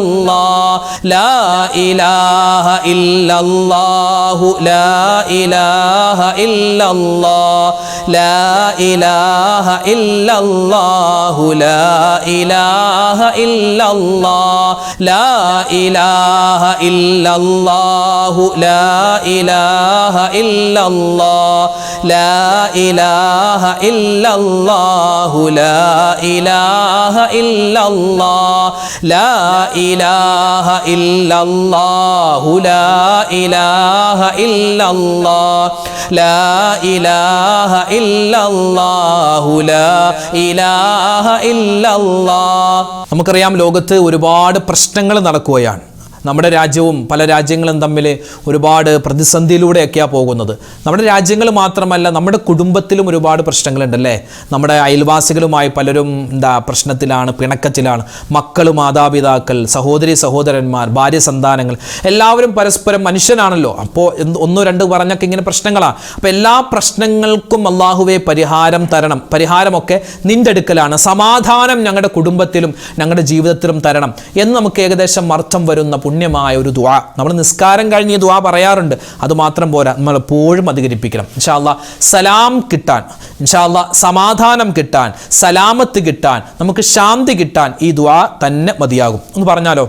ഇല്ലല്ലാഹ് ലാ ഇലാഹ ഇല്ലല്ലാഹു ലാ ഇലാഹ ഇല്ലല്ലാഹ് ലാ ഇലാഹ ഇല്ലല്ലാഹു ലാ ഇലാഹ ഇല്ലല്ലാഹ് ലാ ഇലാഹ ഇല്ലല്ലാഹു ലാ ഇലാഹ ഇല്ലല്ലാഹ് ലാ ഇലാഹ ഇല്ലല്ലാഹു ലാ ഇലാഹ ഇല്ലല്ലാഹ് ലാ ഇലാഹ ഇല്ലല്ലാഹു ലാ ഇലാഹ ഇല്ലല്ലാഹ് ലാ ഇലാഹ ഇല്ലല്ലാഹു ലാ ഇലാഹ ഇല്ലല്ലാഹ്. നമുക്കറിയാം, ലോകത്ത് ഒരുപാട് പ്രശ്നങ്ങൾ നടക്കുകയാണ്. നമ്മുടെ രാജ്യവും പല രാജ്യങ്ങളും തമ്മിൽ ഒരുപാട് പ്രതിസന്ധിയിലൂടെയൊക്കെയാണ് പോകുന്നത്. നമ്മുടെ രാജ്യങ്ങൾ മാത്രമല്ല, നമ്മുടെ കുടുംബത്തിലും ഒരുപാട് പ്രശ്നങ്ങളുണ്ടല്ലേ. നമ്മുടെ അയൽവാസികളുമായി പലരും പ്രശ്നത്തിലാണ്, പിണക്കത്തിലാണ്. മക്കൾ, മാതാപിതാക്കൾ, സഹോദരി സഹോദരന്മാർ, ഭാര്യ സന്താനങ്ങൾ എല്ലാവരും പരസ്പരം മനുഷ്യനാണല്ലോ. അപ്പോൾ ഒന്നോ രണ്ടോ പറഞ്ഞൊക്കെ ഇങ്ങനെ പ്രശ്നങ്ങളാണ്. അപ്പോൾ എല്ലാ പ്രശ്നങ്ങൾക്കും അള്ളാഹുവേ പരിഹാരം തരണം. പരിഹാരമൊക്കെ നിൻ്റെ അടുക്കലാണ്. സമാധാനം ഞങ്ങളുടെ കുടുംബത്തിലും ഞങ്ങളുടെ ജീവിതത്തിലും തരണം എന്ന് നമുക്ക് ഏകദേശം അർത്ഥം വരുന്ന പുണ്യമായ ഒരു ദുആ. നമ്മൾ നിസ്കാരം കഴിഞ്ഞ് ഈ ദുആ പറയാറുണ്ട്. അതുമാത്രം പോരാ, നമ്മൾ എപ്പോഴും അധികരിപ്പിക്കണം. ഇൻഷാ അല്ലാഹ് സലാം കിട്ടാൻ, ഇൻഷാ അല്ലാഹ് സമാധാനം കിട്ടാൻ, സലാമത്ത് കിട്ടാൻ, നമുക്ക് ശാന്തി കിട്ടാൻ ഈ ദുആ തന്നെ മതിയാകും. ഒന്ന് പറഞ്ഞാലോ?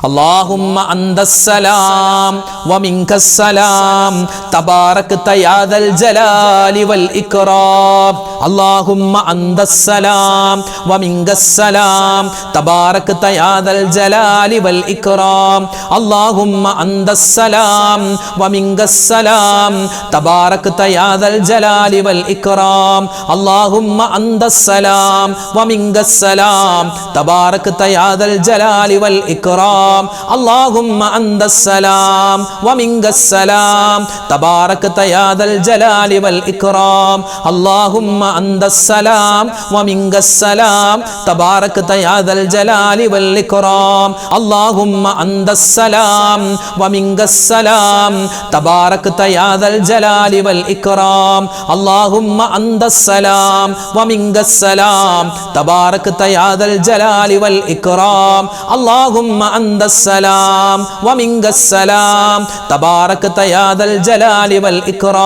اللهم أنت السلام ومنك السلام تباركت يا ذا الجلال والإكرام اللهم أنت السلام ومنك السلام تباركت يا ذا الجلال والإكرام اللهم أنت السلام ومنك السلام تباركت يا ذا الجلال والإكرام اللهم أنت السلام ومنك السلام تباركت يا ذا الجلال والإكرام اللهم أنت السلام ومنك السلام تباركت يا ذا الجلال والإكرام اللهم أنت السلام ومنك السلام تباركت يا ذا الجلال والإكرام اللهم أنت السلام ومنك السلام تباركت يا ذا الجلال والإكرام اللهم أنت السلام ومنك السلام تباركت يا ذا الجلال والإكرام اللهم أنت السلام ومنك السلام تباركت يا ذا الجلال والإكرام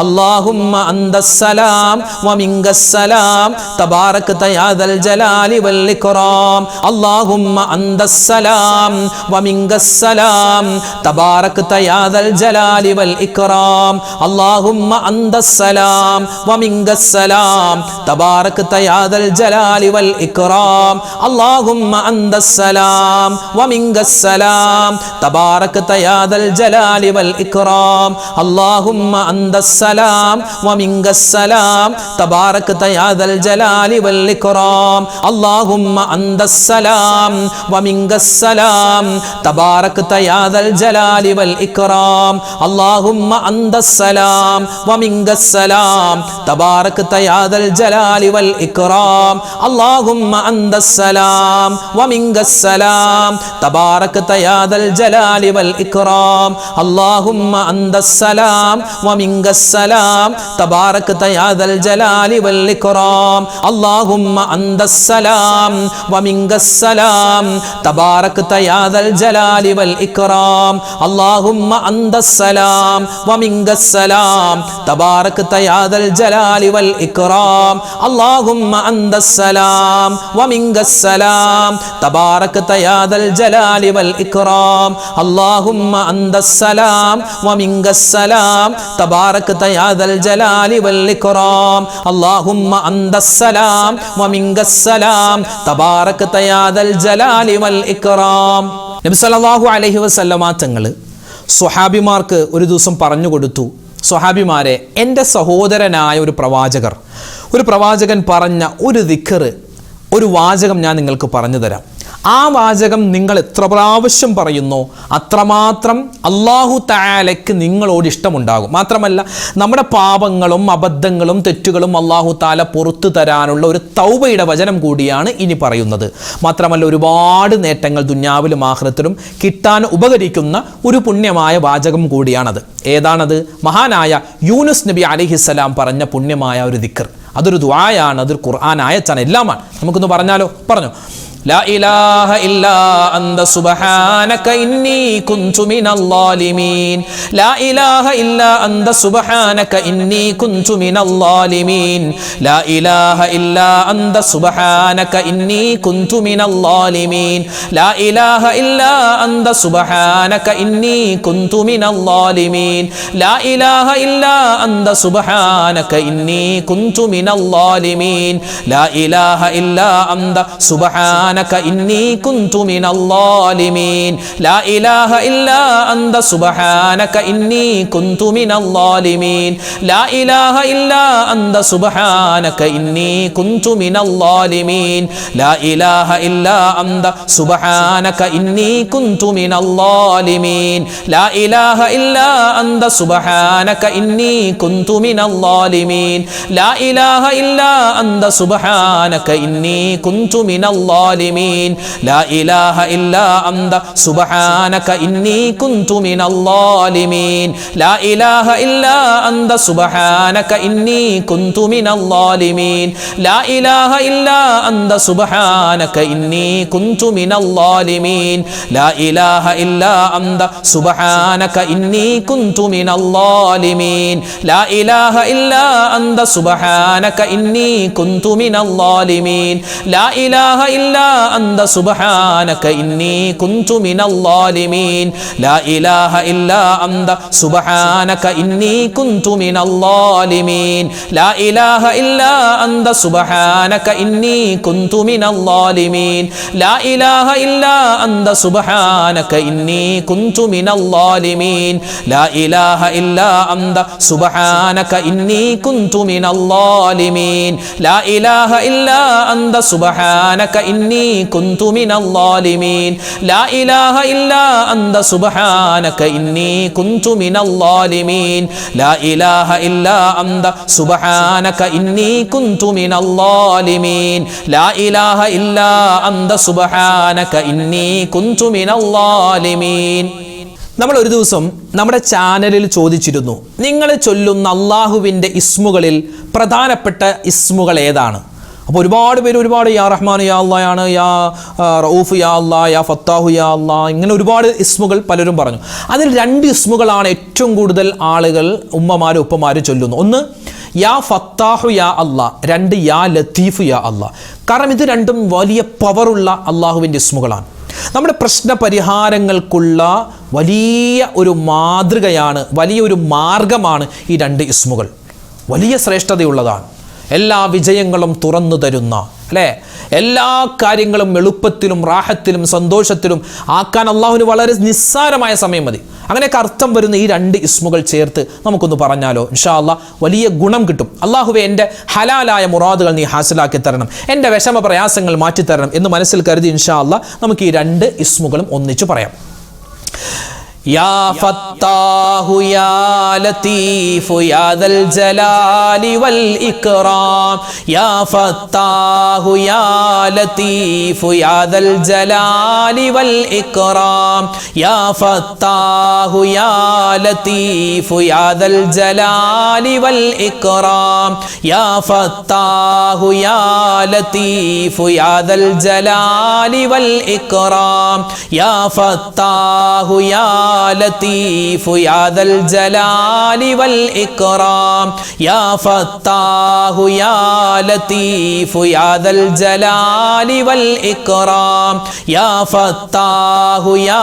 اللهم أنت السلام ومنك السلام تباركت يا ذا الجلال والإكرام اللهم أنت السلام ومنك السلام تباركت يا ذا الجلال والإكرام اللهم أنت السلام ومنك السلام تباركت يا ذا الجلال والإكرام اللهم أنت السلام ومنك السلام تباركت يا ذا الجلال والإكرام اللهم أنت السلام ومنك السلام تباركت يا ذا الجلال والإكرام اللهم أنت السلام ومنك السلام تباركت يا ذا الجلال والإكرام اللهم أنت السلام ومنك السلام تباركت يا ذا الجلال والإكرام اللهم أنت السلام ومنك السلام تباركت يا ذا الجلال والإكرام اللهم أنت السلام ومنك السلام تباركت يا ذا الجلال والإكرام اللهم أنت السلام ومنك السلام تباركت يا ذا الجلال والإكرام اللهم أنت السلام ومنك السلام تباركت يا ذا الجلال والإكرام اللهم أنت السلام ومنك السلام تباركت يا ذا الجلال والإكرام اللهم أنت السلام ومنك السلام تباركت يا ذا الجلال والإكرام اللهم أنت السلام ومنك السلام تباركت يا ذا الجلال والإكرام നബി സല്ലല്ലാഹു അലൈഹി വസല്ലമ തങ്ങൾ സ്വഹാബിമാർക്ക് ഒരു ദിവസം പറഞ്ഞു കൊടുത്തു, സ്വഹാബിമാരെ, എൻ്റെ സഹോദരനായ ഒരു പ്രവാചകൻ പറഞ്ഞ ഒരു ദിക്ർ, ഒരു വാചകം ഞാൻ നിങ്ങൾക്ക് പറഞ്ഞു തരാം. ആ വാചകം നിങ്ങൾ എത്ര പ്രാവശ്യം പറയുന്നോ അത്രമാത്രം അല്ലാഹു തആലയ്ക്ക് നിങ്ങളോട് ഇഷ്ടമുണ്ടാകും. മാത്രമല്ല, നമ്മുടെ പാപങ്ങളും അബദ്ധങ്ങളും തെറ്റുകളും അല്ലാഹു തആല പുറത്തു തരാനുള്ള ഒരു തൗബയുടെ വചനം കൂടിയാണ് ഇനി പറയുന്നത്. മാത്രമല്ല, ഒരുപാട് നേട്ടങ്ങൾ ദുനിയാവിലും ആഖിറത്തിലും കിട്ടാൻ ഉപകരിക്കുന്ന ഒരു പുണ്യമായ വാചകം കൂടിയാണത്. ഏതാണത്? മഹാനായ യൂനുസ് നബി അലൈഹിസ്സലാം പറഞ്ഞ പുണ്യമായ ഒരു ദിക്ർ. അതൊരു ദുആയാണ്, അതൊരു ഖുർആൻ ആയത്താണ്, എല്ലാമാണ്. നമുക്കൊന്ന് പറഞ്ഞാലോ? പറഞ്ഞു. ലാ ഇലാഹ ഇല്ലാ അന്ത സുബ്ഹാനക ഇന്നി കുന്തു മിനൽ ളാലിമീൻ ലാ ഇലാഹ ഇല്ലാ അന്ത സുബ്ഹാനക ഇന്നി കുന്തു മിനൽ ളാലിമീൻ ലാ ഇലാഹ ഇല്ലാ അന്ത സുബ്ഹാനക ഇന്നി കുന്തു മിനൽ ളാലിമീൻ ലാ ഇലാഹ ഇല്ലാ അന്ത സുബ്ഹാനക ഇന്നി കുന്തു മിനൽ ളാലിമീൻ ലാ ഇലാഹ ഇല്ലാ അന്ത സുബ്ഹാനക ഇന്നി കുന്തു മിനൽ ളാലിമീൻ ലാ ഇലാഹ ഇല്ലാ അന്ത സുബ്ഹാനക ഇന്നി കുന്തു മിനൽ ളാലിമീൻ ലാ ഇലാഹ ഇല്ലാ അന്ത സുബ്ഹാനക ഇന്നി കുന്തു മിനൽ ളാലിമീൻ ലാ ഇലാഹ ഇല്ലാ അന്ത സുബ്ഹാനക ഇന്നി കുന്തു മിനൽ ളാലിമീൻ ലാ ഇലാഹ ഇല്ലാ അന്ത സുബ്ഹാനക ഇന്നി കുന്തു മിനൽ ളാലിമീൻ ലാ ഇലാഹ ഇല്ലാ അന്ത സുബ്ഹാനക ഇന്നി കുന്തു മിനൽ ളാലിമീൻ ലാ ഇലാഹ ഇല്ലാ അന്ത സുബ്ഹാനക ഇന്നി കുന്തു മിനൽ ളാലിമീൻ ലാ ഇലാഹ ഇല്ലാ അന്ത സുബ്ഹാനക ഇന്നി കുന്തു മിനൽ ളാലിമീൻ ലാ ഇലാഹ ഇല്ലാ അന്ത സുബ്ഹാനക ഇന്നി കുന്തു മിനൽ ളാലിമീൻ ലാ ഇലാഹ ഇല്ലാ അന്ത സുബ്ഹാനക ഇന്നി കുന്തു മിനൽ ളാലിമീൻ ലാ ഇലാഹ ഇല്ലാ അന്ത സുബ്ഹാനക ഇന്നി കുന്തു മിനൽ ളാലിമീൻ ലാ ഇലാഹ ഇല്ലാ അന്ത സുബ്ഹാനക ഇന്നി കുന്തു മിനൽ ളാലിമീൻ ലാ ഇലാഹ ഇല്ലാ അന്ത സുബ്ഹാനക ഇന്നി കുന്തു മിനൽ ളാലിമീൻ ലാ ഇലാഹ ഇല്ലാ അന്ത സുബ്ഹാനക ഇന്നി കുന്തു മിനൽ ളാലിമീൻ ലാ ഇലാഹ ഇല്ലാ അന്ത സുബ്ഹാനക ഇന്നി കുന്തു മിനൽ ളാലിമീൻ ലാ ഇലാഹ ഇല്ലാ അന്ത സുബ്ഹാനക ഇന്നി കുന്തു മിനൽ ളാലിമീൻ ലാ ഇലാഹ ഇല്ലാ അന്ത സുബ്ഹാനക ഇന്നി കുന്തു മിനൽ ളാലിമീൻ ലാ ഇലാഹ ഇല്ലാ അന്ത സുബ്ഹാനക ഇന്നി കുന്തു മിനൽ ളാലിമീൻ ലാ ഇലാഹ ഇല്ലാ അന്ത സുബ്ഹാനക ഇന്നി കുന്തു മിനൽ ളാലിമീൻ ലാ ഇലാഹ ഇല്ലാ അന്ത സുബ്ഹാനക ഇന്നി കുന്തു മിനൽ ളാലിമീൻ ലാ ഇലാഹ ഇല്ലാ അന്ത സുബ്ഹാനക ഇന്നി കുന്തു മിനൽ ളാലിമീൻ. നമ്മൾ ഒരു ദിവസം നമ്മുടെ ചാനലിൽ ചോദിച്ചിരുന്നു, നിങ്ങൾ ചൊല്ലുന്ന അള്ളാഹുവിൻ്റെ ഇസ്മുകളിൽ പ്രധാനപ്പെട്ട ഇസ്മുകൾ ഏതാണ്? അപ്പോൾ ഒരുപാട് പേര് യാ റഹ്മാൻ യാ അള്ളായാണ്, യാ റഊഫ് യാ അള്ളാ, യാ ഫത്താഹു യാ അള്ളാ, ഇങ്ങനെ ഒരുപാട് ഇസ്മുകൾ പലരും പറഞ്ഞു. അതിൽ 2 ഇസ്മുകളാണ് ഏറ്റവും കൂടുതൽ ആളുകൾ, ഉമ്മമാരും ഉപ്പമാരും ചൊല്ലുന്നു. ഒന്ന് യാ ഫത്താഹു യാ അള്ളാ, 2 യാ ലത്തീഫ് യാ അള്ളാ. കാരണം ഇത് രണ്ടും വലിയ പവറുള്ള അള്ളാഹുവിൻ്റെ ഇസ്മുകളാണ്. നമ്മുടെ പ്രശ്ന പരിഹാരങ്ങൾക്കുള്ള വലിയ ഒരു മാതൃകയാണ്, വലിയൊരു മാർഗമാണ് ഈ 2 ഇസ്മുകൾ. വലിയ ശ്രേഷ്ഠതയുള്ളതാണ്. എല്ലാ വിജയങ്ങളും തുറന്നു തരുന്ന, അല്ലേ, എല്ലാ കാര്യങ്ങളും എളുപ്പത്തിലും റാഹത്തിലും സന്തോഷത്തിലും ആക്കാൻ അള്ളാഹുവിന് വളരെ നിസ്സാരമായ സമയം മതി. അങ്ങനെയൊക്കെ അർത്ഥം വരുന്ന ഈ 2 ഇസ്മുകൾ ചേർത്ത് നമുക്കൊന്ന് പറഞ്ഞാലോ? ഇൻഷാ അല്ലാഹ് വലിയ ഗുണം കിട്ടും. അള്ളാഹുവെ എൻ്റെ ഹലാലായ മുറാദുകൾ നീ ഹാസിലാക്കി തരണം, എൻ്റെ വിഷമ പ്രയാസങ്ങൾ മാറ്റിത്തരണം എന്ന് മനസ്സിൽ കരുതി ഇൻഷാ അല്ലാഹ് നമുക്ക് ഈ 2 ഇസ്മുകളും ഒന്നിച്ചു പറയാം. യാ ഫത്താഹു യാ ലതീഫു യാ ദൽ ജലാലി വൽ ഇക്റാം യാ ഫത്താഹു യാ ലതീഫു യാ ദൽ ജലാലി വൽ ഇക്റാം യാ ഫത്താഹു യാ ലതീഫു യാ ദൽ ജലാലി വൽ ഇക്റാം യാ ഫത്താഹു യാ ലതീഫു യാ ദൽ ജലാലി വൽ ഇക്റാം യാ ഫത്താഹു യാ ലതീഫു യാ ദൽ ജലാലി വൽ ഇക്റാം യാ ഫത്താഹു യാ ലതീഫു യാ ദൽ ജലാലി വൽ ഇക്റാം യാ ഫത്താഹു യാ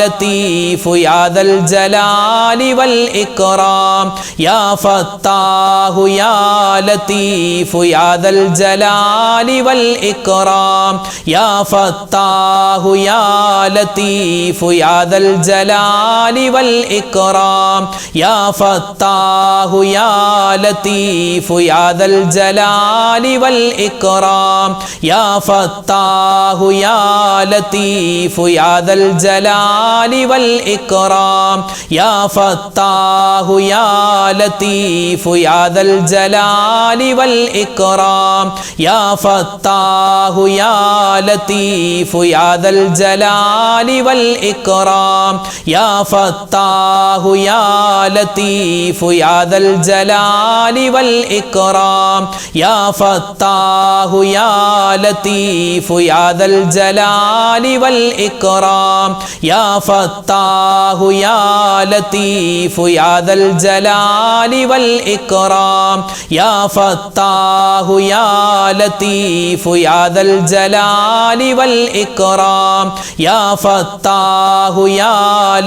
ലതീഫു യാ ദൽ ജലാലി വൽ ഇക്റാം യാ ഫത്താഹു യാ ലതീഫു യാ ദൽ ജലാലി വൽ ഇക്റാം യാ ഫത്താഹു യാ ലതീഫു യാ ദൽ ജലാലി വൽ ഇക്റാം യാ ഫത്താഹു യാ ലതീഫു യാ ദൽ ജലാലി വൽ ഇക്റാം യാ ഫത്താഹു യാ ലതീഫു യാ ദൽ ജലാലി വൽ ഇക്റാം യാ ഫത്താഹു യാ ലതീഫു യാ ദൽ ജലാലി വൽ ഇക്റാം യാ ഫത്താഹു യാ ലതീഫു യാ ദൽ ജലാലി വൽ ഇക്റാം യാ ഫത്താഹു യാ ലതീഫു യാ ദൽ ജലാലി വൽ ഇക്റാം യാ ഫത്താഹു യാ ലതീഫു യാ ദൽ ജലാലി വൽ ഇക്റാം യാ ഫത്താഹു യാ ലതീഫു യാ ദൽ ജലാലി വൽ ഇക്റാം യാ ഫത്താഹു യാ ലതീഫു യാ ദൽ ജലാലി വൽ ഇക്റാം യാ ഫത്താഹു യാ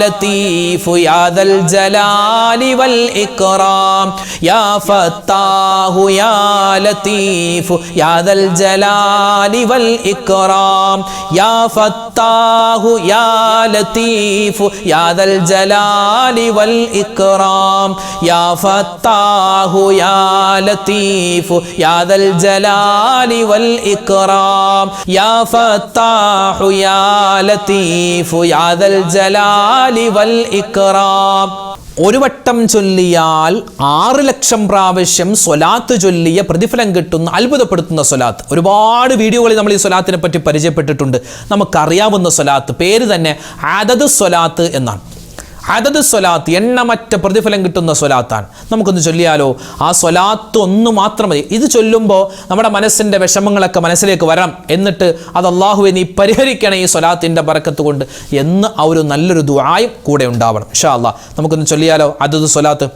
ലതീഫു യാ ദൽ ജലാലി വൽ ഇക്റാം യാ ഫത്താഹു യാ ലതീഫു യാ ദൽ ജലാലി വൽ ഇക്റാം യാ ഫത്താഹു യാ ലതീഫു യാ ദൽ ജലാലി വൽ ഇക്റാം യാ ഫത്താഹു യാ ലതീഫു യാ ദൽ ജലാലി വൽ ഇക്റാം യാ ഫത്താഹു യാ ലതീഫു യാ ദൽ ജലാലി വൽ ഇക്റാം. ഒരു വട്ടം ചൊല്ലിയാൽ 6 ലക്ഷം പ്രാവശ്യം സ്വലാത്ത് ചൊല്ലിയ പ്രതിഫലം കിട്ടുന്ന അത്ഭുതപ്പെടുത്തുന്ന സ്വലാത്ത്. ഒരുപാട് വീഡിയോകളിൽ നമ്മൾ ഈ സ്വലാത്തിനെ പറ്റി പരിചയപ്പെട്ടിട്ടുണ്ട്. നമുക്കറിയാവുന്ന സ്വലാത്ത്, പേര് തന്നെ അദദ് സ്വലാത്ത് എന്നാണ്. അദദ് സ്വലാത്ത് എണ്ണമറ്റ പ്രതിഫലം കിട്ടുന്ന സ്വലാത്താണ്. നമുക്കൊന്ന് ചൊല്ലിയാലോ? ആ സ്വലാത്ത് ഒന്ന് മാത്രം മതി. ഇത് ചൊല്ലുമ്പോൾ നമ്മുടെ മനസ്സിൻ്റെ വിഷമങ്ങളൊക്കെ മനസ്സിലേക്ക് വരാം. എന്നിട്ട് അത് അല്ലാഹുവേ നീ പരിഹരിക്കണം ഈ സ്വലാത്തിൻ്റെ ബറക്കത്ത് കൊണ്ട് എന്ന് ആ ഒരു നല്ലൊരു ദുആയും കൂടെ ഉണ്ടാവണം. ഇൻഷാ അല്ലാഹ് നമുക്കൊന്ന് ചൊല്ലിയാലോ അദദ് സ്വലാത്ത്?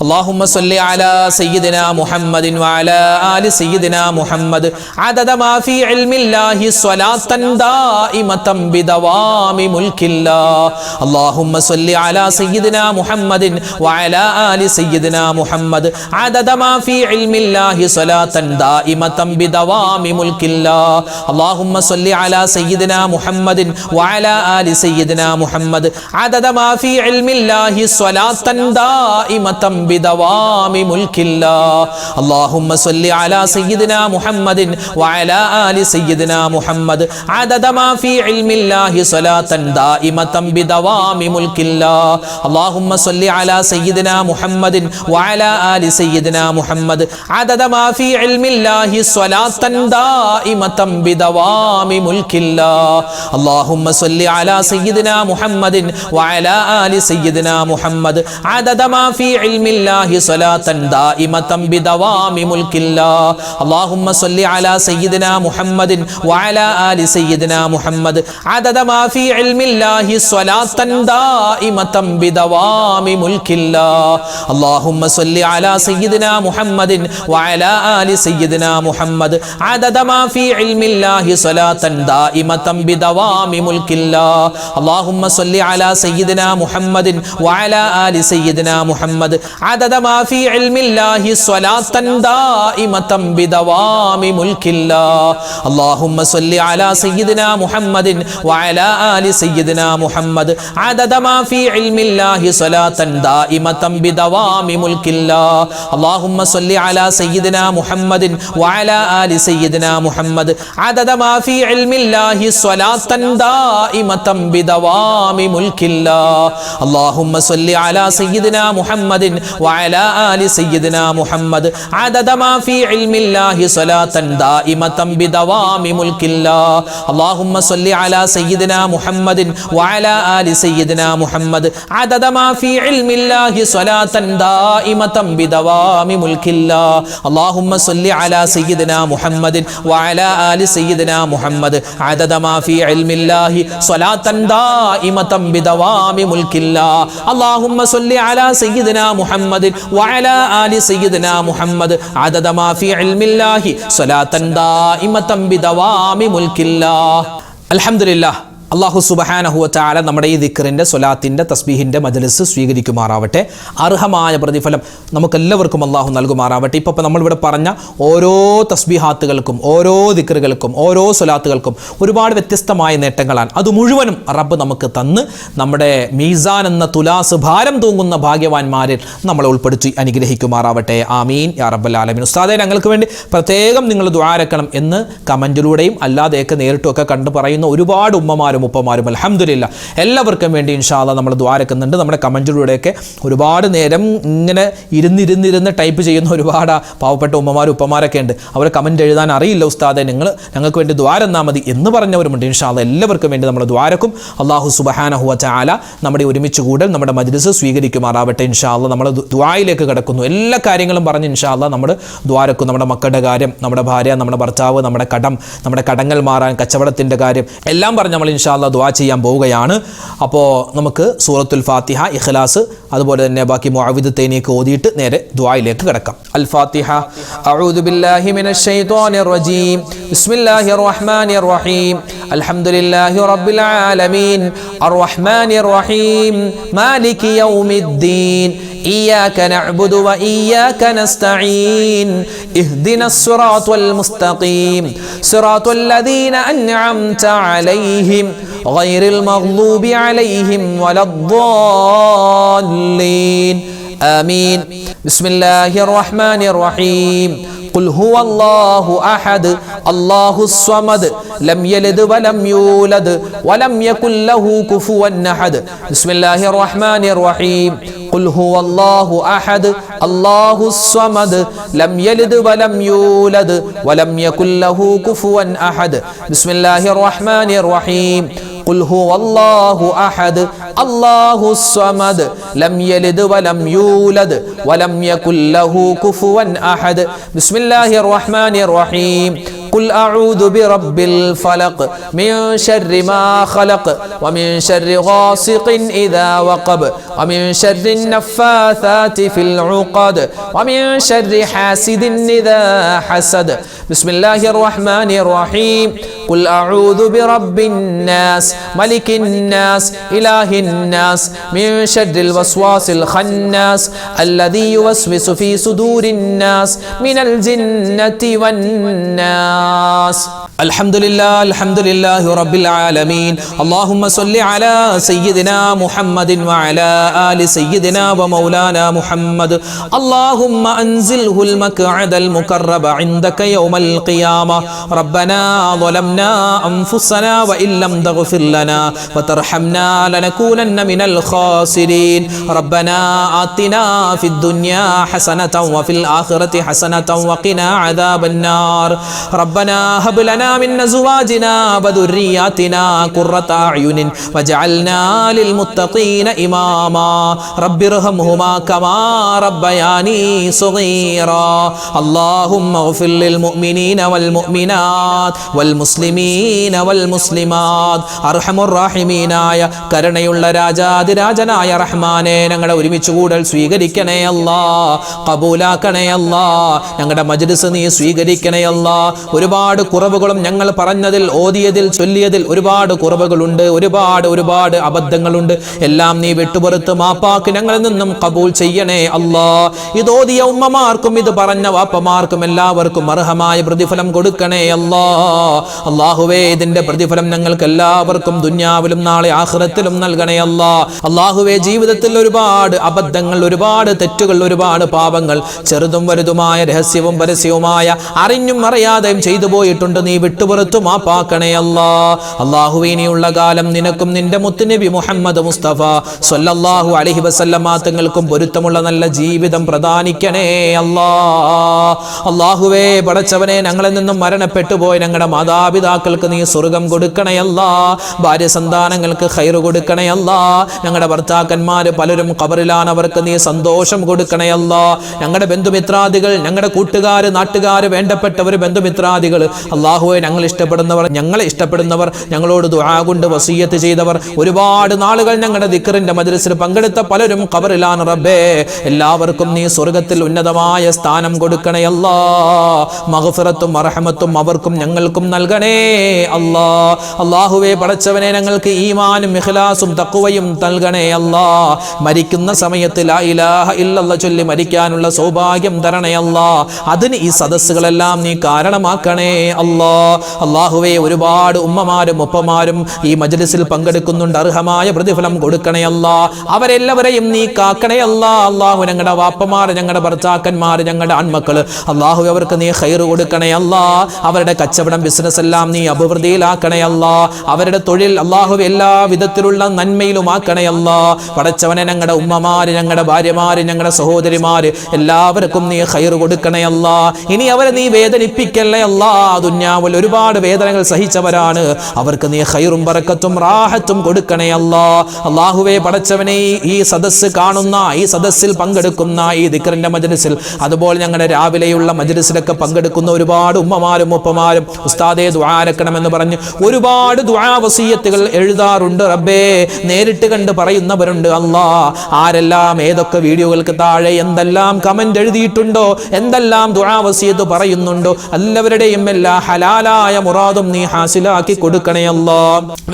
اللهم صل على سيدنا محمد وعلى آل سيدنا محمد عدد ما في علم الله صلاة دائمة بدوام ملك الله. اللهم صل على سيدنا محمد وعلى آل سيدنا محمد عدد ما في علم الله صلاة دائمة بدوام ملك الله. اللهم صل على سيدنا محمد وعلى آل سيدنا محمد عدد ما في علم الله صلاة دائمة بدوام ملك الله. اللهم صل على سيدنا محمد وعلى آل سيدنا محمد عدد ما في علم الله صلاة دائمة بدوام ملك الله. اللهم صل على سيدنا محمد وعلى آل سيدنا محمد عدد ما في علم الله صلاة دائمة بدوام ملك الله. اللهم صل على سيدنا محمد وعلى آل سيدنا محمد عدد ما في علم الله صلاة دائمة بدوام ملك الله. اللهم صل على سيدنا محمد وعلى آل سيدنا محمد عدد ما في علم الله صلاة دائمة بدوام ملك الله. اللهم صل على سيدنا محمد وعلى آل سيدنا محمد عدد ما في علم الله صلاة دائمة بدوام ملك الله. اللهم صل على سيدنا محمد وعلى آل سيدنا محمد عدد ما في علم الله صلاة دائمة بدوام ملك الله. اللهم صل على سيدنا محمد وعلى آل سيدنا محمد عدد ما في علم الله صلاة دائمة بدوام ملك الله. اللهم صل على سيدنا محمد وعلى آل سيدنا محمد عدد ما في علم الله صلاة دائمة بدوام ملك الله. اللهم صل على سيدنا محمد وعلى آل سيدنا محمد عدد ما في علم الله صلاة دائمة بدوام ملك الله. اللهم صل على سيدنا محمد وعلى آل سيدنا محمد عدد ما في علم الله صلاة دائمة بدوام ملك الله. اللهم صل على سيدنا محمد وعلى آل سيدنا محمد عدد ما في علم الله صلاة دائمة بدوام ملك الله. اللهم صل على سيدنا محمد وعلى آل سيدنا محمد عدد ما في علم الله صلاة دائمة بدوام ملك الله. الحمد لله. അല്ലാഹു സുബ്ഹാനഹു വ തആല നമ്മുടെ ഈ ദിക്റിൻ്റെ സ്വലാത്തിൻ്റെ തസ്ബീഹിൻ്റെ മജ്ലിസ് സ്വീകരിക്കുമാറാവട്ടെ. അർഹമായ പ്രതിഫലം നമുക്കെല്ലാവർക്കും അല്ലാഹു നൽകുമാറാവട്ടെ. ഇപ്പോൾ നമ്മളിവിടെ പറഞ്ഞ ഓരോ തസ്ബീഹാത്തുകൾക്കും ഓരോ ദിക്റുകൾക്കും ഓരോ സ്വലാത്തുകൾക്കും ഒരുപാട് വ്യത്യസ്തമായ നേട്ടങ്ങളാണ്. അത് മുഴുവനും റബ്ബ് നമുക്ക് തന്ന് നമ്മുടെ മീസാൻ എന്ന തുലാസ് ഭാരം തൂങ്ങുന്ന ഭാഗ്യവാന്മാരിൽ നമ്മളെ ഉൾപ്പെടുത്തി അനുഗ്രഹിക്കുമാറാവട്ടെ. ആമീൻ യാ റബ്ബൽ ആലമീൻ. ഉസ്താദേ, ഞങ്ങൾക്ക് വേണ്ടി പ്രത്യേകം നിങ്ങൾ ദുആ രക്കണം എന്ന് കമൻറ്റിലൂടെയും അല്ലാതെയൊക്കെ നേരിട്ടുമൊക്കെ കണ്ടു പറയുന്ന ഒരുപാട് ഉമ്മമാർ ഉമ്മമാരും ഉപ്പമാരും അൽഹംദുലില്ലാ എല്ലാവർക്കും വേണ്ടി ഇൻഷാ അല്ലാഹ് നമ്മൾ ദ്വാരക്കുന്നുണ്ട്. നമ്മുടെ കമൻറ്റിലൂടെയൊക്കെ ഒരുപാട് നേരം ഇങ്ങനെ ഇരുന്നിരുന്ന് ടൈപ്പ് ചെയ്യുന്ന ഒരുപാട് പാവപ്പെട്ട ഉമ്മമാരും ഉപ്പമാരൊക്കെ ഉണ്ട്. അവർ കമൻറ്റ് എഴുതാൻ അറിയില്ല ഉസ്താദെ, ഞങ്ങൾക്ക് വേണ്ടി ദ്വാരെന്നാൽ മതി എന്ന് പറഞ്ഞവരുമുണ്ട്. ഇൻഷാ അല്ലാഹ് എല്ലാവർക്കും വേണ്ടി നമ്മൾ ദ്വാരക്കും. അല്ലാഹു സുബ്ഹാനഹു വ തആല നമ്മുടെ ഒരുമിച്ച് കൂടൽ നമ്മുടെ മജ്ലിസ് സ്വീകരിക്കുമാറാവട്ടെ. ഇൻഷാ അല്ലാഹ് നമ്മൾ ദുആയിലേക്ക് കടക്കുന്നു. എല്ലാ കാര്യങ്ങളും പറഞ്ഞ് ഇൻഷാ അല്ലാഹ് നമ്മൾ ദ്വാരക്കും. നമ്മുടെ മക്കളുടെ കാര്യം, നമ്മുടെ ഭാര്യ, നമ്മുടെ ഭർത്താവ്, നമ്മുടെ കടങ്ങൾ മാറാൻ, കച്ചവടത്തിൻ്റെ കാര്യം എല്ലാം പറഞ്ഞ് നമ്മൾ ഇൻഷാ അല്ലാഹ് ദുആ ചെയ്യാൻ പോവുകയാണ്. അപ്പോൾ നമുക്ക് സൂറത്തുൽ ഫാത്തിഹ, ഇഖ്ലാസ്, അതുപോലെ തന്നെ ബാക്കി മുഅവ്വിദത്തൈനിയൊക്കെ ഓതിയിട്ട് നേരെ ദുആയിലേക്ക് കടക്കാം. അൽ ഫാത്തിഹ. അഊദു ബില്ലാഹി മിനശ് ശൈത്വാനിർ റജീം. ബിസ്മില്ലാഹിർ റഹ്മാനിർ റഹീം. അൽഹംദുലില്ലാഹി റബ്ബിൽ ആലമീൻ അർറഹ്മാനിർ റഹീം മാലികി യൗമിദ്ദീൻ إياك نعبد وإياك نستعين اهدنا الصراط المستقيم صراط الذين أنعمت عليهم غير المغضوب عليهم ولا الضالين آمين. بسم الله الرحمن الرحيم. قل هو الله أحد الله الصمد لم يلد ولم يولد ولم يكن له كفوا أحد. بسم الله الرحمن الرحيم. قل هو الله أحد الله الصمد لم يلد ولم يولد ولم يكن له كفوا أحد. بسم الله الرحمن الرحيم. قل هو الله أحد الله الصمد لم يلد ولم يولد ولم يكن له كفوا أحد. بسم الله الرحمن الرحيم. قل أعوذ برب الفلق من شر ما خلق ومن شر غاسق إذا وقب ومن شر النفاثات في العقد ومن شر حاسد إذا حسد. بسم الله الرحمن الرحيم. قل أعوذ برب الناس ملك الناس إله الناس من شر الوسواس الخناس الذي يوسوس في صدور الناس من الجنة والناس. الحمد لله رب العالمين. اللهم صل على سيدنا محمد وعلى آل سيدنا ومولانا محمد. اللهم أنزله المقعد المقرب عندك يوم القيامة. ربنا ظلمنا أنفسنا وإن لم تغفر لنا وترحمنا لنكونن من الخاسرين. ربنا آتنا في الدنيا حسنة وفي الآخرة حسنة وقنا عذاب النار. ربنا هب لنا من أزواجنا وذرياتنا قرة أعين واجعلنا للمتقين إماما. رب ارحمهما كما ربياني صغيرا. اللهم اغفر للمؤمنين والمؤمنات والമുസ്ലിമീന വൽമുസ്ലിമാത്. അർഹമുർ റഹീമീനായ കരുണയുള്ള രാജാതിരാജനായ റഹ്മാനെ, ഞങ്ങളുടെ ഒരുമിച്ച് കൂടൽ സ്വീകരിക്കണേ അല്ലാ, ഖബൂലാക്കണേ അല്ലാ. ഞങ്ങളുടെ മജ്ലിസ് നീ സ്വീകരിക്കണേ അല്ലാ. ഒരുപാട് കുറവുകളും ഞങ്ങൾ പറഞ്ഞതിൽ, ഓതിയതിൽ, ചൊല്ലിയതിൽ ഒരുപാട് കുറവുകളുണ്ട്, ഒരുപാട് അബദ്ധങ്ങളുണ്ട്. എല്ലാം നീ വിട്ടുപുറത്ത് മാപ്പാക്കി ഞങ്ങളിൽ നിന്നും ഖബൂൽ ചെയ്യണേ അല്ലാ. ഇത് ഓതിയ ഉമ്മമാർക്കും ഇത് പറഞ്ഞ വാപ്പമാർക്കും എല്ലാവർക്കും അർഹമായ പ്രതിഫലം കൊടുക്കണേ അല്ലാ. അല്ലാഹുവേ, ഇതിന്റെ പ്രതിഫലം ഞങ്ങൾക്ക് എല്ലാവർക്കും ദുനിയാവിലും നാളെ ആഖിറത്തിലും നൽകണേ അല്ലാ. അല്ലാഹുവേ, ജീവിതത്തിൽ ഒരുപാട് അബദ്ധങ്ങൾ, ഒരുപാട് തെറ്റുകൾ, ഒരുപാട് പാപങ്ങൾ, ചെറുതും വലുതുമായ, രഹസ്യവും പരസ്യവുമായ, അറിഞ്ഞും അറിയാതെയും ചെയ്തു പോയിട്ടുണ്ട്. നീ വിട്ടുപുറത്തു മാപ്പാക്കണേ അല്ലാ. അല്ലാഹുവേ, ഇനിയുള്ള കാലം നിനക്കും നിന്റെ മുത്തുനബി മുഹമ്മദ് മുസ്തഫ സ്വല്ലല്ലാഹു അലൈഹി വസല്ലമ തങ്ങൾക്കും പൊരുത്തമുള്ള നല്ല ജീവിതം പ്രദാനിക്കണേ അല്ലാ. അല്ലാഹുവേ, പടച്ചവനെ, ഞങ്ങളിൽ നിന്നും മരണപ്പെട്ടു പോയ ഞങ്ങളുടെ മാതാപിതാക്കൾക്ക് നീ സ്വർഗം കൊടുക്കണയല്ലാ. ഭാര്യ സന്താനങ്ങൾക്ക് ഖൈറ് കൊടുക്കണയല്ലാ. ഞങ്ങളുടെ ഭർത്താക്കന്മാര് പലരും ഖബറിലാണ്, അവർക്ക് നീ സന്തോഷം കൊടുക്കണയല്ലാ. ഞങ്ങളുടെ ബന്ധുമിത്രാദികൾ, ഞങ്ങളുടെ കൂട്ടുകാര്, നാട്ടുകാര്, വേണ്ടപ്പെട്ടവർ, ബന്ധുമിത്രാദികൾ, അല്ലാഹുവേ, ഞങ്ങളെ ഇഷ്ടപ്പെടുന്നവർ, ഞങ്ങളോട് ദുആ കൊണ്ട് വസിയ്യത്ത് ചെയ്തവർ, ഒരുപാട് നാളുകൾ ഞങ്ങളുടെ ദിക്റിന്റെ മജ്ലിസിൽ പങ്കെടുത്ത പലരും ഖബറിലാണ് റബ്ബേ. എല്ലാവർക്കും നീ സ്വർഗത്തിൽ ഉന്നതമായ സ്ഥാനം കൊടുക്കണയല്ലാ. മഗ്ഫിറത്തും റഹ്മത്തും അവർക്കും ഞങ്ങൾക്കും നൽകണേ അല്ലാ. അല്ലാഹുവേ, പടച്ചവനെ, ഞങ്ങൾക്ക് ഈമാനും ഇഖ്ലാസും തഖ്വയും നൽകണേ അല്ലാ. മരിക്കുന്ന സമയത്ത് ലാ ഇലാഹ ഇല്ലല്ലാഹ് ചൊല്ലി മരിക്കാനുള്ള സൗഭാഗ്യം തരണേ അല്ലാ. അതിന് ഈ സദസ്സുകളെല്ലാം നീ കാരണമാക്കണേ അല്ലാ. അല്ലാഹുവേ ഒരുപാട് ഉമ്മമാരും ഉപ്പമാരും ഈ മജ്ലിസിൽ പങ്കെടുക്കുന്നുണ്ട്, അർഹമായ പ്രതിഫലം കൊടുക്കണേ അല്ലാ. അവരെല്ലാവരെയും നീ കാക്കണേ അല്ലാ. അല്ലാഹു ഞങ്ങളുടെ വാപ്പമാർ, ഞങ്ങളുടെ ഭർത്താക്കന്മാർ, ഞങ്ങളുടെ ആൺമക്കൾ, അല്ലാഹു അവർക്ക് നീ ഖൈർ കൊടുക്കണേ അല്ലാ. അവരുടെ കച്ചവടം ബിസിനസ് എല്ലാം നീ അഭിവൃദ്ധിയിലാക്കണേ അല്ലാ. അവരുടെ തൊഴിൽ അല്ലാഹു എല്ലാ വിധത്തിലുള്ള നന്മയിലുമാക്കണേ അല്ലാ. പടച്ചവനെ ഞങ്ങളുടെ ഉമ്മമാര്, ഞങ്ങളുടെ ഭാര്യമാര്, ഞങ്ങളുടെ സഹോദരിമാര് എല്ലാവർക്കും നീ ഖൈർ കൊടുക്കണേ അല്ലാ. ഇനി അവരെ നീ വേദനിപ്പിക്കല്ലേ അല്ലാ. ദുനിയാവിൽ ഒരുപാട് വേദനകൾ സഹിച്ചവരാണ്, അവർക്ക് നീ ഖൈറും ബറക്കത്തും റാഹത്തും കൊടുക്കണേ അല്ലാ. അല്ലാഹുവേ പടച്ചവനെ ഈ സദസ്സ് കാണുന്ന, ഈ സദസ്സിൽ പങ്കെടുക്കുന്ന ഈ ദിക്റിന്റെ മജ്ലിസിൽ, അതുപോലെ ഞങ്ങളുടെ രാവിലെയുള്ള മജ്ലിസിലൊക്കെ പങ്കെടുക്കുന്ന ഒരുപാട് ഉമ്മമാരും ഉപ്പമാരും ഉസ്താദേ ദുആരക്കണമെന്ന് പറഞ്ഞ് ഒരുപാട് ദുആ വസിയത്തുകൾ എഴുതാറുണ്ട് റബ്ബേ. നേരിട്ട് കണ്ട് പറയുന്നവരുണ്ട് അല്ലാ. ആരെല്ലാം ഏതൊക്കെ വീഡിയോകൾക്ക് താഴെ എന്തെല്ലാം കമന്റ് എഴുതിയിട്ടുണ്ടോ, എന്തെല്ലാം ദുആ വസിയത്ത് പറയുന്നുണ്ടോ, എല്ലാവരുടെയും എല്ലാ ഹലാലായ മുറാദും നീ ഹാസിലാക്കി കൊടുക്കണേ അല്ലാ.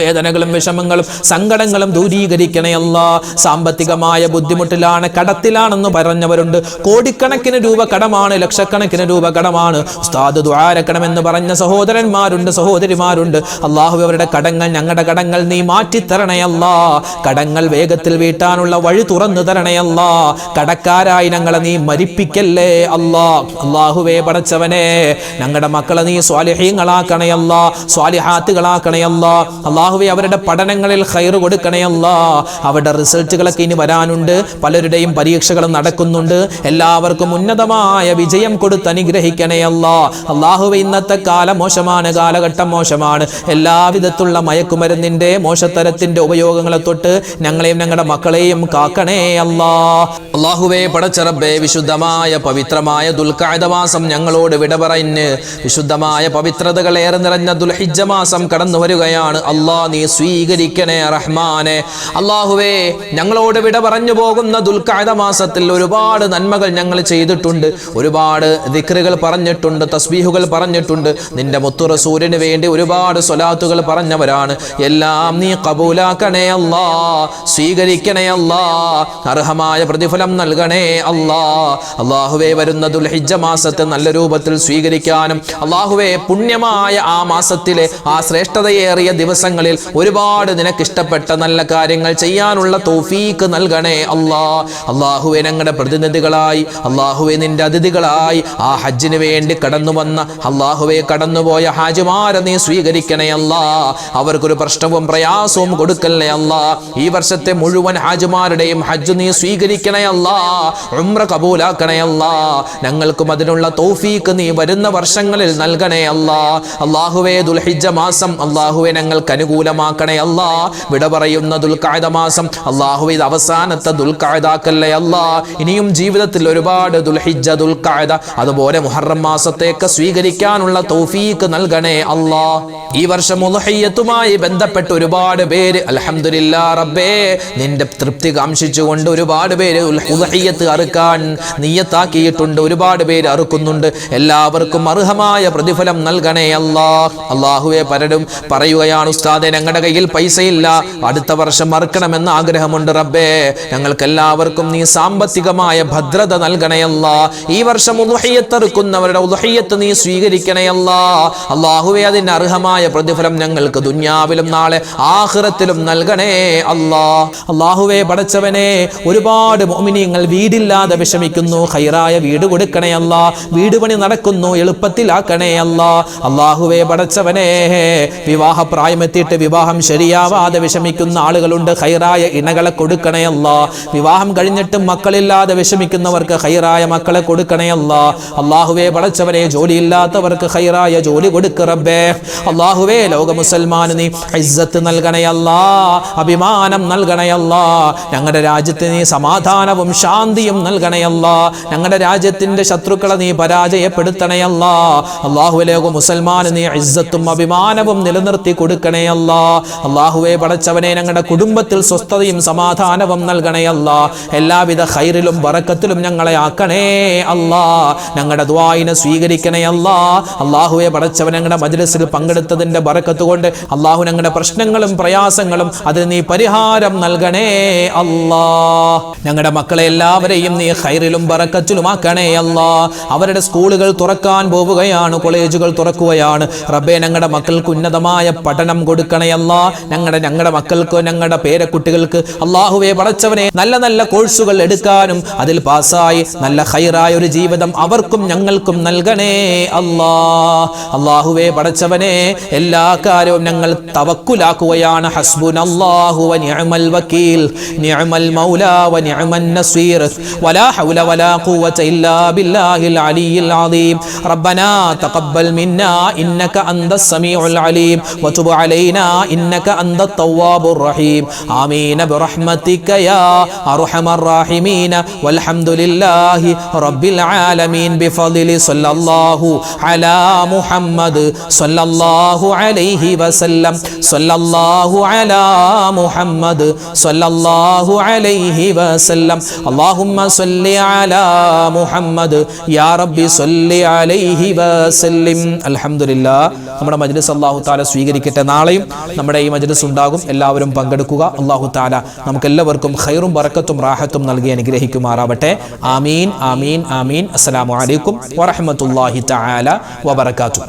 വേദനകളും വിഷമങ്ങളും സങ്കടങ്ങളും ദൂരീകരിക്കണേ അല്ലാ. സാമ്പത്തികമായ ബുദ്ധിമുട്ടിലാണ്, കടത്തിലാണെന്ന് പറഞ്ഞവരുണ്ട്. കോടിക്കണക്കിന് രൂപ കടമാണ്, ലക്ഷക്കണക്കിന് രൂപ കടമാണ്. ഉസ്താദ് ദുആരക്കണമെന്ന് പറഞ്ഞ സഹോദരന്മാരുണ്ട്, സഹോദരിമാരുണ്ട്. അല്ലാഹു അവരുടെ കടങ്ങൾ, ഞങ്ങളുടെ കടങ്ങൾ നീ മാറ്റിത്തരണേ അല്ലാ. കടങ്ങൾ വേഗത്തിൽ വീട്ടാനുള്ള വഴി തുറന്നു തരണേ അല്ലാ. കടക്കാരായി ഞങ്ങളെ നീ മരിപ്പിക്കല്ലേ അല്ലാ. അല്ലാഹുവേ പടച്ചവനെ ഞങ്ങളുടെ മക്കളെ നീ സ്വാലിഹീങ്ങളാക്കണേ അല്ലാ, സ്വാലിഹാത്തുകളാക്കണേ അല്ലാ. അല്ലാഹുവേ അവരുടെ പഠനങ്ങളിൽ ഖൈർ കൊടുക്കണേ അല്ലാ. അവരുടെ റിസൾട്ടുകളൊക്കെ ഇനി വരാനുണ്ട്, പലരുടെയും പരീക്ഷകൾ നടക്കുന്നുണ്ട്. എല്ലാവർക്കും ഉന്നതമായ വിജയം കൊടുത്ത് അനുഗ്രഹിക്കണേ അല്ലാ. അല്ലാഹുവേ ഇന്നത്തെ കാലം മോശമാണ്, കാലഘട്ടം മോശമാണ്. എല്ലാവിധത്തിലുള്ള മയക്കുമരുന്നിന്റെ മോശത്തരത്തിന്റെ ഉപയോഗങ്ങളെ തൊട്ട് ഞങ്ങളെയും ഞങ്ങളുടെ മക്കളെയും കാക്കണേ അല്ലാ. അല്ലാഹുവേ പടച്ച റബ്ബേ വിശുദ്ധമായ പവിത്രമായ ദുൽഖഅദ മാസം ഞങ്ങളോട് വിട പറഞ്ഞ് വിശുദ്ധമായ പവിത്രതകൾ ഏറെ നിറഞ്ഞ ദുൽഹിജ്ജ മാസം കടന്നു വരികയാണ്. അല്ലാ നീ സ്വീകരിക്കണേ റഹ്മാനെ. അല്ലാഹുവേ ഞങ്ങളോട് വിട പറഞ്ഞു പോകുന്ന ദുൽഖഅദ മാസത്തിൽ ഒരുപാട് നന്മകൾ ഞങ്ങൾ ചെയ്തിട്ടുണ്ട്, ഒരുപാട് ദിക്റുകൾ പറഞ്ഞിട്ടുണ്ട്, തസ്ബീഹുകൾ പറഞ്ഞിട്ടുണ്ട്, നിന്റെ മുത്തു റസൂലിന് വേണ്ടി ഒരുപാട് സ്വലാത്തുകൾ പറഞ്ഞവരാണ്. എല്ലാം നീ ഖബൂലാക്കണേ അല്ലാ, സ്വീകരിക്കണേ അല്ലാ, അർഹമായ പ്രതിഫലം നൽകണേ അല്ലാ. അല്ലാഹുവേ വരുന്ന ദുൽഹിജ്ജ മാസത്തെ നല്ല രൂപത്തിൽ സ്വീകരിക്കാനും അല്ലാഹുവേ പുണ്യമായ ആ മാസത്തിലെ ആ ശ്രേഷ്ഠതയേറിയ ദിവസങ്ങളിൽ ഒരുപാട് നിനക്കിഷ്ടപ്പെട്ട നല്ല കാര്യങ്ങൾ ചെയ്യാനുള്ള തൗഫീഖ് നൽകണേ അല്ലാ. അല്ലാഹുവേ ഞങ്ങളുടെ പ്രതിനിധികളായി, അല്ലാഹുവേ നിന്റെ അതിഥികളായി ആ ഹജ്ജിന് വേണ്ടി കടന്നു വന്ന അല്ലാഹുവേ കടന്നുപോയ ഹാജിമാരെ നീ സ്വീകരിക്കണേ അല്ലാ. അവർക്കൊരു പ്രശ്നവും പ്രയാസവും കൊടുക്കല്ലേ അല്ലാ. ഈ വർഷത്തെ മുഴുവൻ ഹാജിമാരുടെയും ഹജ്ജ് നീ സ്വീകരിക്കണേ അല്ലാ, ഉംറ കബൂലാക്കണേ അല്ലാ. ഞങ്ങൾക്കും അതിനുള്ള തൗഫീഖ് നീ വരുന്ന വർഷങ്ങളിൽ നൽകണേ അല്ലാ. അല്ലാഹുവേ ദുൽഹിജ്ജ മാസം അല്ലാഹുവേ ഞങ്ങൾക്ക് അനുകൂലമാക്കണേ അല്ലാ. വിട പറയുന്ന ദുൽഖഅദ മാസം അല്ലാഹുവേ ഇത് അവസാനത്തെ ദുൽഖഅദാക്കല്ലേ അല്ലാ. ഇനിയും ജീവിതത്തിൽ ഒരുപാട് ദുൽഹിജ്ജ, ദുൽഖഅദ, അതുപോലെ മുഹറം മാസത്തേക്ക് സ്വീകരിക്കാനുള്ള തൗഫീഖ് നൽകണേ അല്ലാ. ഈ വർഷം ഉദ്ഹിയ്യത്തുമായി ബന്ധപ്പെട്ട് ഒരുപാട് പേര് അൽഹംദുലില്ലാ റബ്ബേ നിന്റെ തൃപ്തി കാംക്ഷിച്ചുകൊണ്ട് ഒരുപാട് പേര് ഉദ്ഹിയ്യത്ത് അറുക്കാൻ നിയ്യത്താക്കിയിട്ടുണ്ട്, ഒരുപാട് പേര് അറുക്കുന്നുണ്ട്. എല്ലാവർക്കും അർഹമായ പ്രതിഫലം നൽകണേ അല്ലാ. അല്ലാഹുവേ പലരും പറയുകയാണ് ഉസ്താദേ ഞങ്ങളുടെ കയ്യിൽ പൈസയില്ല, അടുത്ത വർഷം അറുക്കണമെന്ന് ആഗ്രഹമുണ്ട് റബ്ബേ. ഞങ്ങൾക്ക് എല്ലാവർക്കും നീ സാമ്പത്തികമായ ഭദ്രത നൽകണേ അല്ലാ. ഈ വർഷം ഉദ്ഹിയ്യത്ത് അറുക്കുന്നവരുടെ ഉദ്ഹിയ്യത്ത് നീ സ്വീകരിക്കണേ അല്ലാ. അല്ലാഹുവേ അതിന് അർഹമായ പ്രതിഫലം ഞങ്ങൾക്ക് ദുനിയാവിലും നാളെ ആഖിറത്തിലും നൽകണേ അല്ലാ. അല്ലാഹുവേ പടച്ചവനെ ഒരുപാട് മുഅ്മിനീങ്ങൾ വീടില്ലാതെ വിഷമിക്കുന്നു, ഖൈറായ വീട് കൊടുക്കണേ അല്ലാ. വീട് പണി നടക്കുന്നു, എളുപ്പത്തിലാക്കണേ അല്ലാ. അല്ലാഹുവേ പടച്ചവനെ വിവാഹ പ്രായമെത്തിയിട്ട് വിവാഹം ശരിയാവാതെ വിഷമിക്കുന്ന ആളുകളുണ്ട്, ഖൈറായ ഇണകളെ കൊടുക്കണേ അല്ലാ. വിവാഹം കഴിഞ്ഞിട്ട് മക്കളില്ലാതെ വിഷമിക്കുന്നവർക്ക് ഖൈറായ മക്കളെ കൊടുക്കണേ അല്ലാ. അല്ലാഹുവേ പടച്ചവനെ ജോലിയില്ലാത്തവർക്ക് ഖൈറായ ജോലി കൊടുക്ക് റബ്ബേ. അല്ലാഹുവേ ലോക മുസൽമാന് നീ ഇസ്സത്ത് നൽകണേ അല്ലാ, അഭിമാനം നൽകണേ അല്ലാ. ഞങ്ങളുടെ രാജ്യത്തിന് നീ സമാധാനവും ശാന്തിയും നൽകണേ അല്ലാ. ഞങ്ങളുടെ രാജ്യത്തിന്റെ ശത്രുക്കളെ നീ പരാജയപ്പെടുത്തണേ അല്ലാ. അല്ലാഹുവേ ലോക മുസൽമാന് നീ ഇസ്സത്തും അഭിമാനവും നിലനിർത്തി കൊടുക്കണേ അല്ലാ. അല്ലാഹുവേ പടച്ചവനെ ഞങ്ങളുടെ കുടുംബത്തിൽ സ്വസ്ഥതയും സമാധാനവും നൽകണേ അല്ലാ. എല്ലാവിധ ഖൈറിലും ബറക്കത്തിലും ഞങ്ങളെ ആക്കണേ അല്ലാ. ഞങ്ങളുടെ ദുആഇനെ സ്വീകരിക്കണേ അല്ലാ. അല്ലാഹുവേ പടച്ചവൻ ഞങ്ങളുടെ മജ്ലിസിൽ പങ്കെടുത്തതിന്റെ ബറക്കത്ത് കൊണ്ട് അല്ലാഹു ഞങ്ങളുടെ പ്രശ്നങ്ങളും പ്രയാസങ്ങളും അതിന് നീ പരിഹാരം നൽകണേ അല്ലാ. ഞങ്ങളുടെ മക്കളെ എല്ലാവരെയും നീ ഖൈറിലും ബറക്കത്തിലും ആക്കണേ അല്ലാ. അവരുടെ സ്കൂളുകൾ തുറക്കാൻ പോവുകയാണ്, കോളേജുകൾ തുറക്കുക പ്രാർത്ഥിക്കുകയാണ്. റബ്ബേ, ഞങ്ങളുടെ മക്കൾക്ക് ഉന്നതമായ പഠനം കൊടുക്കണേ അല്ലാ. ഞങ്ങളുടെ മക്കൾക്ക്, ഞങ്ങളുടെ പേരക്കുട്ടികൾക്ക് അല്ലാഹുവേ പടച്ചവനെ നല്ല നല്ല കോഴ്സുകൾ എടുക്കാനും അതിൽ പാസ്സായി നല്ല ഖൈറായ ഒരു ജീവിതം അവർക്കും ഞങ്ങൾക്കും നൽകണേ അല്ലാ. അല്ലാഹുവേ പടച്ചവനെ, എല്ലാ കാര്യവും ഞങ്ങൾ തവക്കുലാക്കുകയാണ്. ഹസ്ബുനല്ലാഹു വ നിഅമൽ വകീൽ, നിഅമൽ മൗലാ വ നിഅമൻ നസീർ, വലാ ഹൗല വലാ ഖുവത ഇല്ലാ ബില്ലാഹിൽ അലിയിൽ അദീം. റബ്ബനാ തഖബ്ബൽ മിന്നാ ഇന്നക അന്തസ് സമീഉൽ അലീം വതുബ് അലൈനാ ഇന്നക അന്തത് തവ്വാബുർ റഹീം. ആമീൻ ബിറഹ്മതിക യാ അർഹമർ റഹീമീൻ. വൽഹംദുലില്ലാഹി റബ്ബിൽ ആലമീൻ. ബിഫദ്ലി സ്വല്ലല്ലാഹു അലാ മുഹമ്മദ് സ്വല്ലല്ലാഹു അലൈഹി വസല്ലം. സ്വല്ലല്ലാഹു അലാ മുഹമ്മദ് സ്വല്ലല്ലാഹു അലൈഹി വസല്ലം. അല്ലാഹുമ്മ സ്വല്ലി അലാ മുഹമ്മദ് യാ റബ്ബി സ്വല്ലി അലൈഹി വസല്ലം. അൽഹംദുലില്ലാഹ്. നമ്മുടെ മജ്ലിസ് അല്ലാഹു തആല സ്വീകരിക്കട്ടെ. നാളെയും നമ്മുടെ ഈ മജ്ലിസ് ഉണ്ടാകും. എല്ലാവരും പങ്കെടുക്കുക. അല്ലാഹു തആല നമുക്കെല്ലാവർക്കും ഖൈറും ബറക്കത്തും റാഹത്തും നൽകി അനുഗ്രഹിക്കുമാറാവട്ടെ. ആമീൻ ആമീൻ ആമീൻ. അസ്സലാമു അലൈക്കും വറഹ്മത്തുള്ളാഹി തആല വബറകാതുഹു.